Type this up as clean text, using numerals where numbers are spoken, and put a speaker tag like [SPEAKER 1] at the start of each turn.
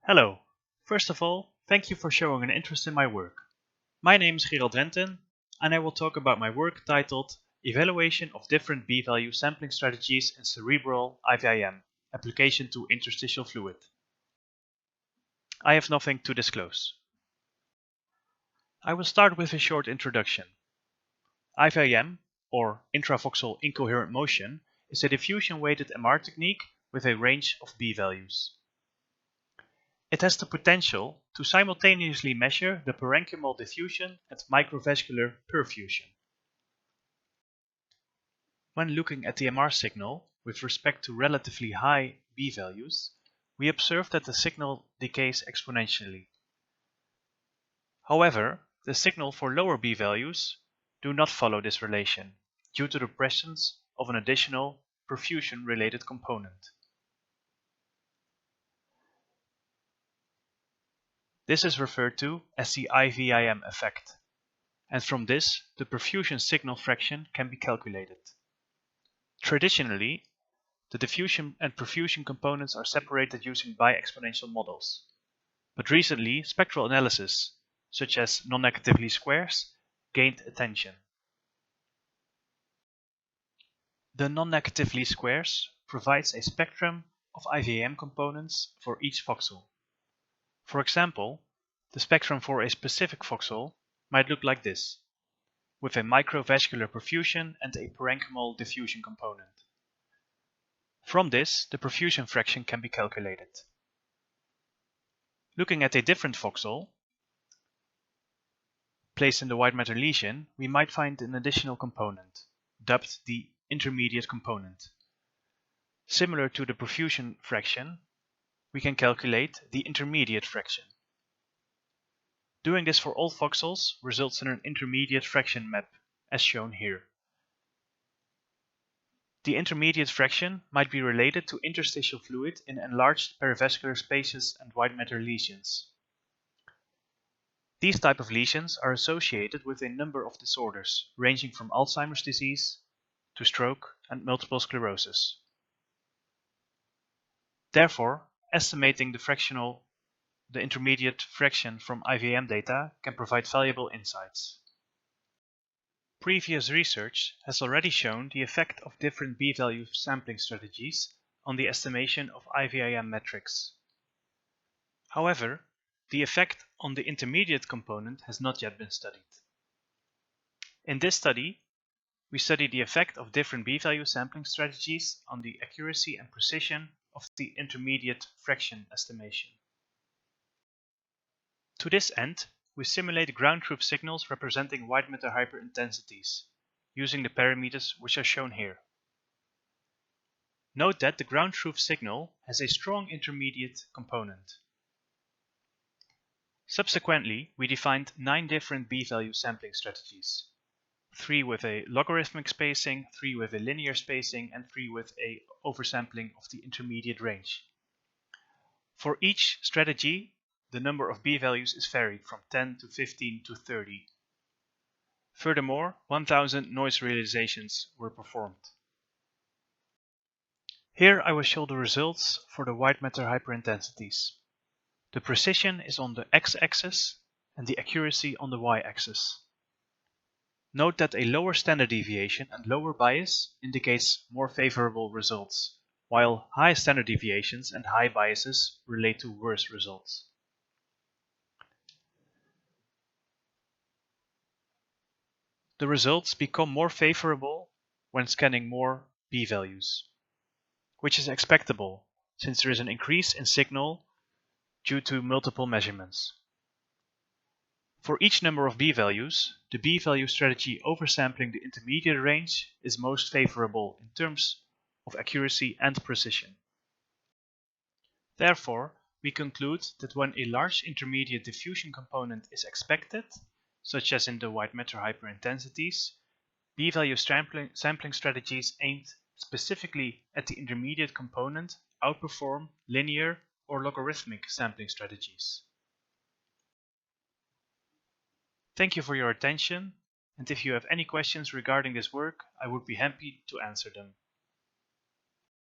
[SPEAKER 1] Hello. First of all, thank you for showing an interest in my work. My name is Gerald Renten, and I will talk about my work titled Evaluation of Different B-Value Sampling Strategies in Cerebral IVIM, Application to Interstitial Fluid. I have nothing to disclose. I will start with a short introduction. IVIM, or intravoxel incoherent motion, is a diffusion-weighted MR technique with a range of B-values. It has the potential to simultaneously measure the parenchymal diffusion and microvascular perfusion. When looking at the MR signal with respect to relatively high B values, we observe that the signal decays exponentially. However, the signal for lower B values do not follow this relation due to the presence of an additional perfusion-related component. This is referred to as the IVIM effect, and from this the perfusion signal fraction can be calculated. Traditionally, the diffusion and perfusion components are separated using bi-exponential models, but recently spectral analysis, such as non-negative least squares, gained attention. The non-negative least squares provides a spectrum of IVIM components for each voxel. For example, the spectrum for a specific voxel might look like this, with a microvascular perfusion and a parenchymal diffusion component. From this, the perfusion fraction can be calculated. Looking at a different voxel, placed in the white matter lesion, we might find an additional component, dubbed the intermediate component. Similar to the perfusion fraction, we can calculate the intermediate fraction. Doing this for all voxels results in an intermediate fraction map, as shown here. The intermediate fraction might be related to interstitial fluid in enlarged perivascular spaces and white matter lesions. These type of lesions are associated with a number of disorders, ranging from Alzheimer's disease to stroke and multiple sclerosis. Therefore, estimating the intermediate fraction from IVIM data can provide valuable insights. Previous research has already shown the effect of different B-value sampling strategies on the estimation of IVIM metrics. However, the effect on the intermediate component has not yet been studied. In this study, we studied the effect of different B-value sampling strategies on the accuracy and precision of the intermediate fraction estimation. To this end, we simulate ground truth signals representing white matter hyperintensities, using the parameters which are shown here. Note that the ground truth signal has a strong intermediate component. Subsequently, we defined 9 different B-value sampling strategies, 3 with a logarithmic spacing, 3 with a linear spacing, and 3 with a oversampling of the intermediate range. For each strategy, the number of B-values is varied from 10 to 15 to 30. Furthermore, 1000 noise realizations were performed. Here I will show the results for the white matter hyperintensities. The precision is on the x-axis and the accuracy on the y-axis. Note that a lower standard deviation and lower bias indicates more favorable results, while high standard deviations and high biases relate to worse results. The results become more favorable when scanning more B-values, which is expectable since there is an increase in signal due to multiple measurements. For each number of B-values, the B-value strategy oversampling the intermediate range is most favorable in terms of accuracy and precision. Therefore, we conclude that when a large intermediate diffusion component is expected, such as in the white matter hyperintensities, B-value sampling strategies aimed specifically at the intermediate component outperform linear or logarithmic sampling strategies. Thank you for your attention, and if you have any questions regarding this work, I would be happy to answer them.